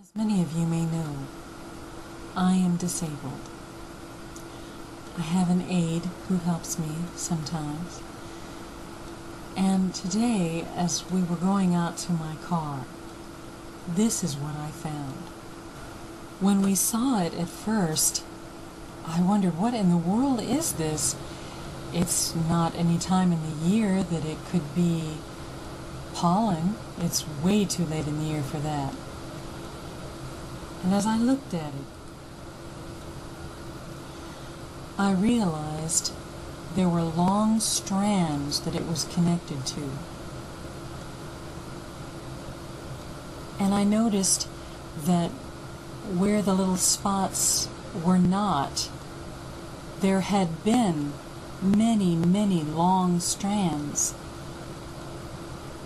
As many of you may know, I am disabled. I have an aide who helps me sometimes. And today, as we were going out to my car, this is what I found. When we saw it at first, I wondered, what in the world is this? It's not any time in the year that it could be pollen. It's way too late in the year for that. And as I looked at it, I realized there were long strands that it was connected to. And I noticed that where the little spots were not, there had been many, many long strands.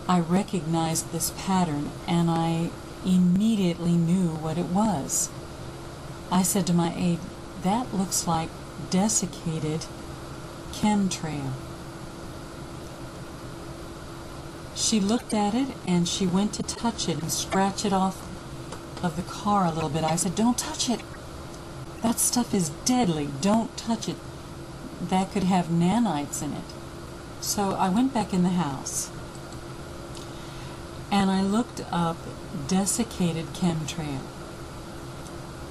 I recognized this pattern and I immediately knew what it was. I said to my aide, "That looks like desiccated chemtrail." She looked at it and she went to touch it and scratch it off of the car a little bit. I said, "Don't touch it. That stuff is deadly. Don't touch it. That could have nanites in it." So I went back in the house and I looked up desiccated chemtrail.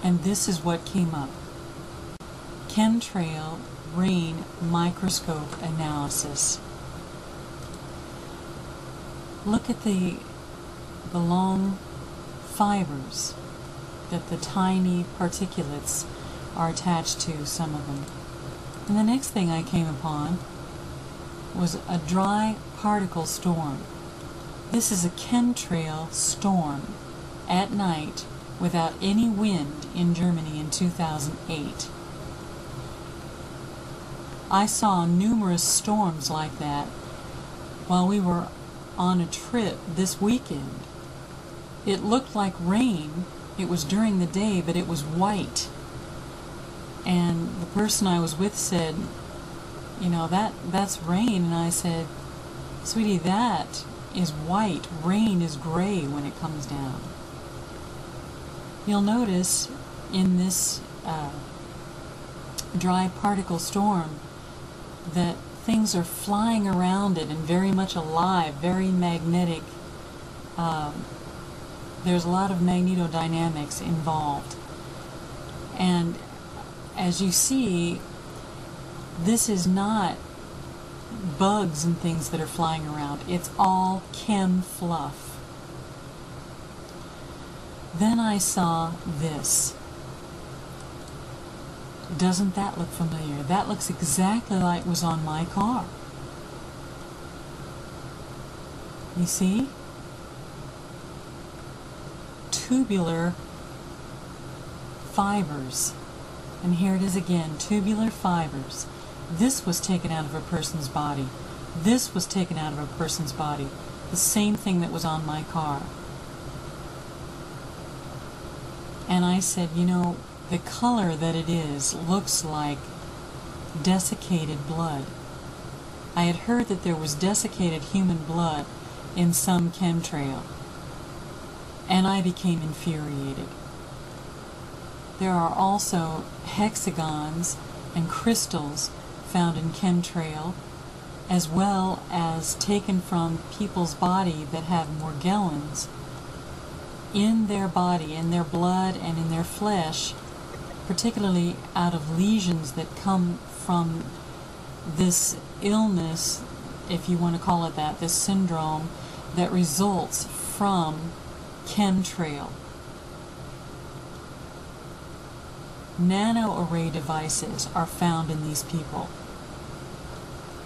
And this is what came up. Chemtrail rain microscope analysis. Look at the long fibers that the tiny particulates are attached to, some of them. And the next thing I came upon was a dry particle storm. This is a chemtrail storm at night without any wind in Germany in 2008. I saw numerous storms like that while we were on a trip this weekend. It looked like rain. It was during the day, but it was white. And the person I was with said, "You know, that's rain." And I said, "Sweetie, that is white. Rain is gray when it comes down." You'll notice in this dry particle storm that things are flying around it and very much alive, very magnetic. There's a lot of magnetodynamics involved. And as you see, this is not bugs and things that are flying around. It's all chem fluff. Then I saw this. Doesn't that look familiar? That looks exactly like it was on my car. You see? Tubular fibers. And here it is again, tubular fibers. This was taken out of a person's body. This was taken out of a person's body. The same thing that was on my car. And I said, you know, the color that it is looks like desiccated blood. I had heard that there was desiccated human blood in some chemtrail, and I became infuriated. There are also hexagons and crystals found in chemtrail, as well as taken from people's body that have morgellons in their body, in their blood, and in their flesh, particularly out of lesions that come from this illness, if you want to call it that, this syndrome that results from chemtrail. Nano-array devices are found in these people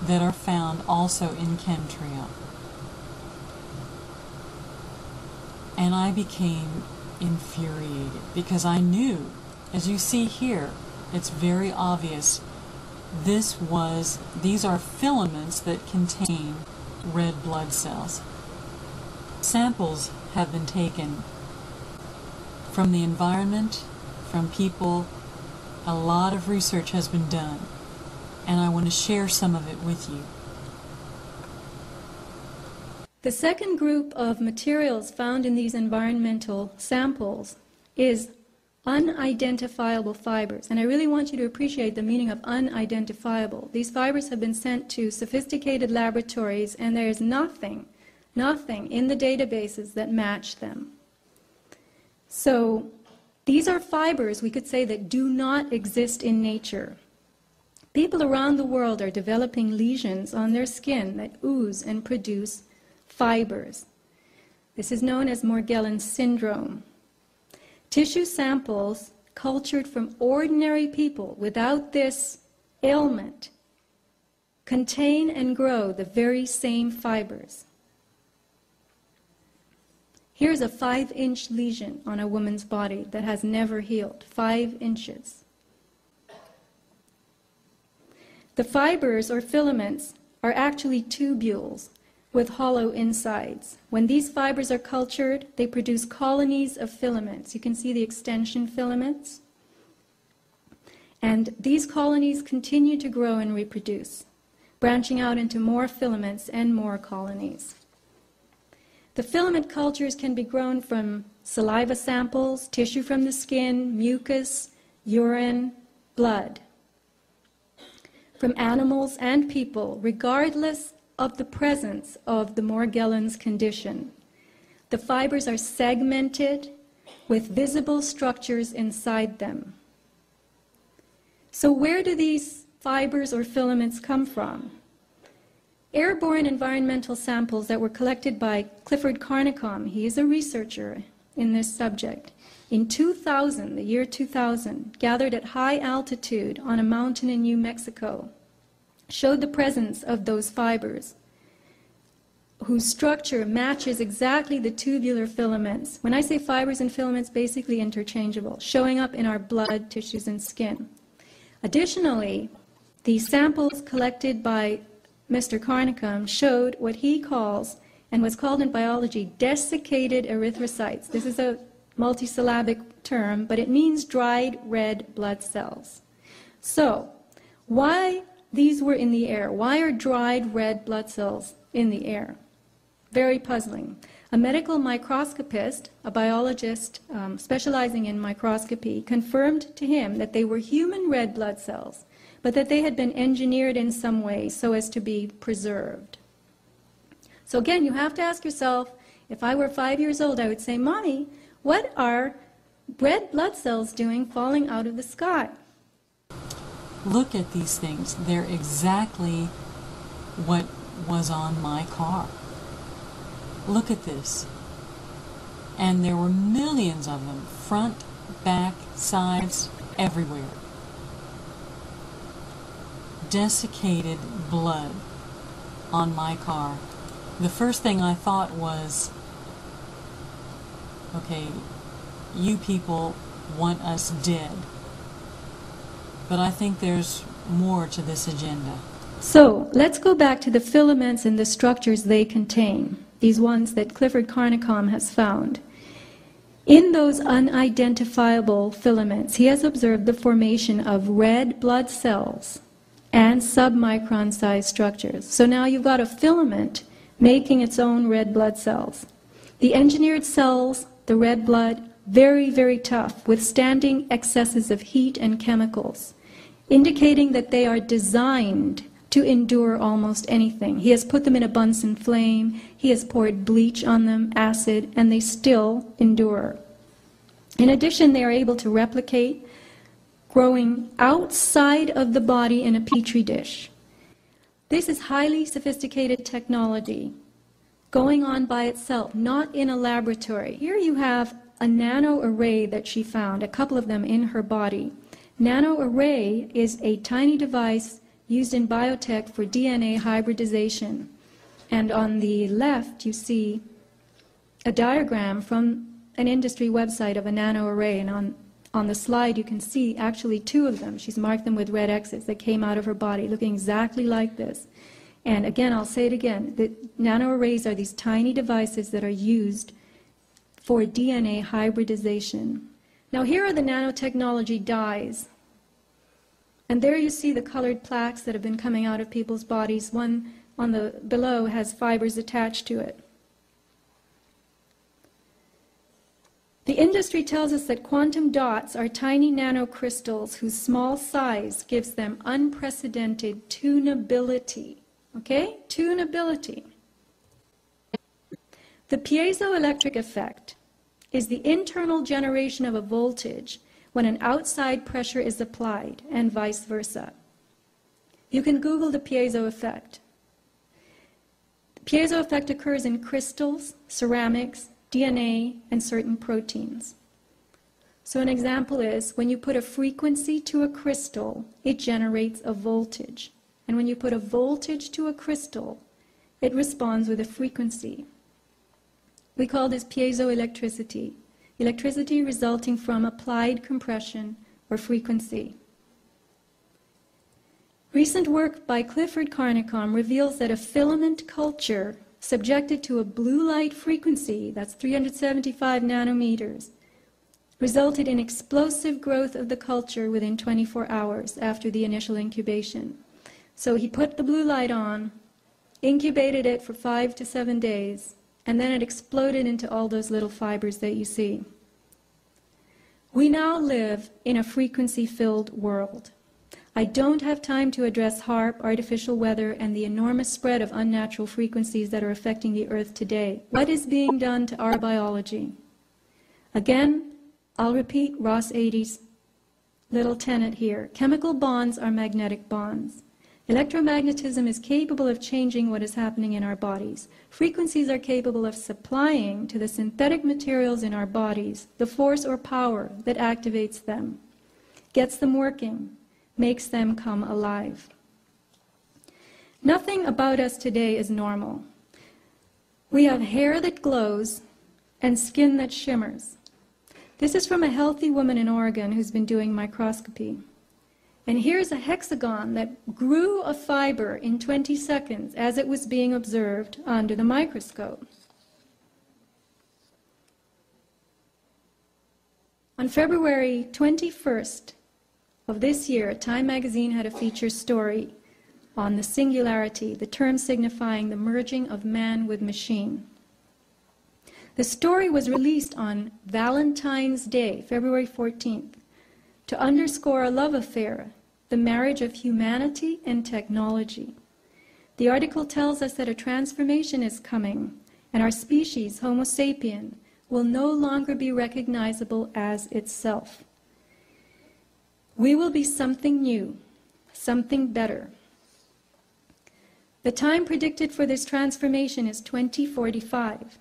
that are found also in chemtrail. And I became infuriated because I knew, as you see here, it's very obvious, these are filaments that contain red blood cells. Samples have been taken from the environment, from people. A lot of research has been done, and I want to share some of it with you. The second group of materials found in these environmental samples is unidentifiable fibers. And I really want you to appreciate the meaning of unidentifiable. These fibers have been sent to sophisticated laboratories, and there is nothing in the databases that match them. So these are fibers, we could say, that do not exist in nature. People around the world are developing lesions on their skin that ooze and produce fibers. This is known as Morgellons syndrome. Tissue samples cultured from ordinary people without this ailment contain and grow the very same fibers. Here's a 5-inch lesion on a woman's body that has never healed, 5 inches. The fibers or filaments are actually tubules with hollow insides. When these fibers are cultured, they produce colonies of filaments. You can see the extension filaments. And these colonies continue to grow and reproduce, branching out into more filaments and more colonies. The filament cultures can be grown from saliva samples, tissue from the skin, mucus, urine, blood, from animals and people, regardless of the presence of the Morgellons condition. The fibers are segmented with visible structures inside them. So where do these fibers or filaments come from? Airborne environmental samples that were collected by Clifford Carnicom, he is a researcher in this subject, in 2000, the year 2000, gathered at high altitude on a mountain in New Mexico, showed the presence of those fibers, whose structure matches exactly the tubular filaments. When I say fibers and filaments, basically interchangeable, showing up in our blood, tissues, and skin. Additionally, the samples collected by Mr. Carnicom showed what he calls, and was called in biology, desiccated erythrocytes. This is a multisyllabic term, but it means dried red blood cells. So, why these were in the air? Why are dried red blood cells in the air? Very puzzling. A medical microscopist, a biologist specializing in microscopy, confirmed to him that they were human red blood cells, but that they had been engineered in some way so as to be preserved. So again, you have to ask yourself, if I were 5 years old, I would say, Mommy, what are red blood cells doing falling out of the sky? Look at these things. They're exactly what was on my car. Look at this. And there were millions of them, front, back, sides, everywhere. Desiccated blood on my car. The first thing I thought was, okay, you people want us dead. But I think there's more to this agenda. So, let's go back to the filaments and the structures they contain, these ones that Clifford Carnicom has found. In those unidentifiable filaments, he has observed the formation of red blood cells and submicron-sized structures. So now you've got a filament making its own red blood cells. The engineered cells, the red blood, very, very tough, withstanding excesses of heat and chemicals, indicating that they are designed to endure almost anything. He has put them in a Bunsen flame, he has poured bleach on them, acid, and they still endure. In addition, they are able to replicate, growing outside of the body in a petri dish. This is highly sophisticated technology going on by itself, not in a laboratory. Here you have a nanoarray that she found, a couple of them in her body. Nanoarray is a tiny device used in biotech for DNA hybridization. And on the left you see a diagram from an industry website of a nanoarray, and on the slide you can see actually two of them. She's marked them with red X's that came out of her body, looking exactly like this. And again, I'll say it again, the nanoarrays are these tiny devices that are used for DNA hybridization. Now here are the nanotechnology dyes. And there you see the colored plaques that have been coming out of people's bodies. One on the below has fibers attached to it. The industry tells us that quantum dots are tiny nanocrystals whose small size gives them unprecedented tunability. Okay? Tunability. The piezoelectric effect is the internal generation of a voltage when an outside pressure is applied, and vice versa. You can Google the piezo effect. The piezo effect occurs in crystals, ceramics, DNA, and certain proteins. So an example is, when you put a frequency to a crystal, it generates a voltage. And when you put a voltage to a crystal, it responds with a frequency. We call this piezoelectricity, electricity resulting from applied compression or frequency. Recent work by Clifford Carnicom reveals that a filament culture subjected to a blue light frequency, that's 375 nanometers, resulted in explosive growth of the culture within 24 hours after the initial incubation. So he put the blue light on, incubated it for 5 to 7 days, and then it exploded into all those little fibers that you see. We now live in a frequency-filled world. I don't have time to address HAARP, artificial weather, and the enormous spread of unnatural frequencies that are affecting the Earth today. What is being done to our biology? Again, I'll repeat Ross 80's little tenet here. Chemical bonds are magnetic bonds. Electromagnetism is capable of changing what is happening in our bodies. Frequencies are capable of supplying to the synthetic materials in our bodies the force or power that activates them, gets them working, makes them come alive. Nothing about us today is normal. We have hair that glows and skin that shimmers. This is from a healthy woman in Oregon who's been doing microscopy. And here's a hexagon that grew a fiber in 20 seconds as it was being observed under the microscope. On February 21st of this year, Time magazine had a feature story on the singularity, the term signifying the merging of man with machine. The story was released on Valentine's Day, February 14th, to underscore a love affair, the marriage of humanity and technology. The article tells us that a transformation is coming, and our species, Homo sapien, will no longer be recognizable as itself. We will be something new, something better. The time predicted for this transformation is 2045.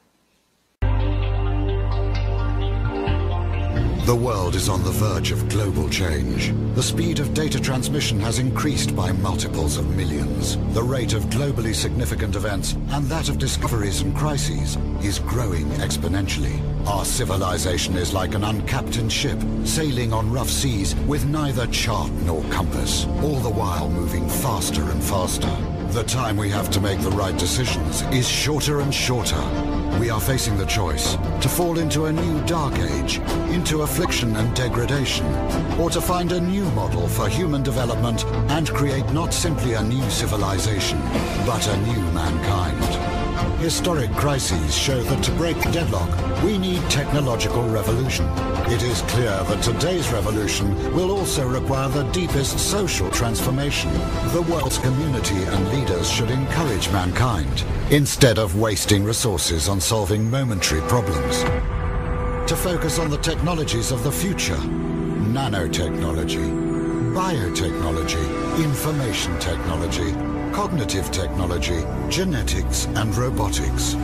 The world is on the verge of global change. The speed of data transmission has increased by multiples of millions. The rate of globally significant events and that of discoveries and crises is growing exponentially. Our civilization is like an uncaptained ship sailing on rough seas with neither chart nor compass, all the while moving faster and faster. The time we have to make the right decisions is shorter and shorter. We are facing the choice to fall into a new dark age, into affliction and degradation, or to find a new model for human development and create not simply a new civilization, but a new mankind. Historic crises show that to break deadlock, we need technological revolution. It is clear that today's revolution will also require the deepest social transformation. The world's community and leaders should encourage mankind, instead of wasting resources on solving momentary problems, to focus on the technologies of the future: nanotechnology, biotechnology, information technology, cognitive technology, genetics and robotics.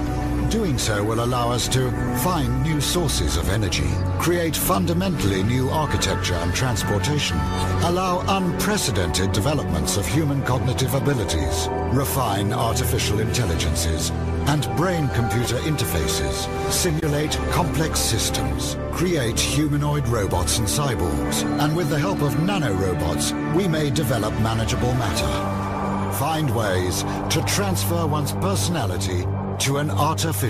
Doing so will allow us to find new sources of energy, create fundamentally new architecture and transportation, allow unprecedented developments of human cognitive abilities, refine artificial intelligences and brain-computer interfaces, simulate complex systems, create humanoid robots and cyborgs, and with the help of nanorobots, we may develop manageable matter. Find ways to transfer one's personality to an artificial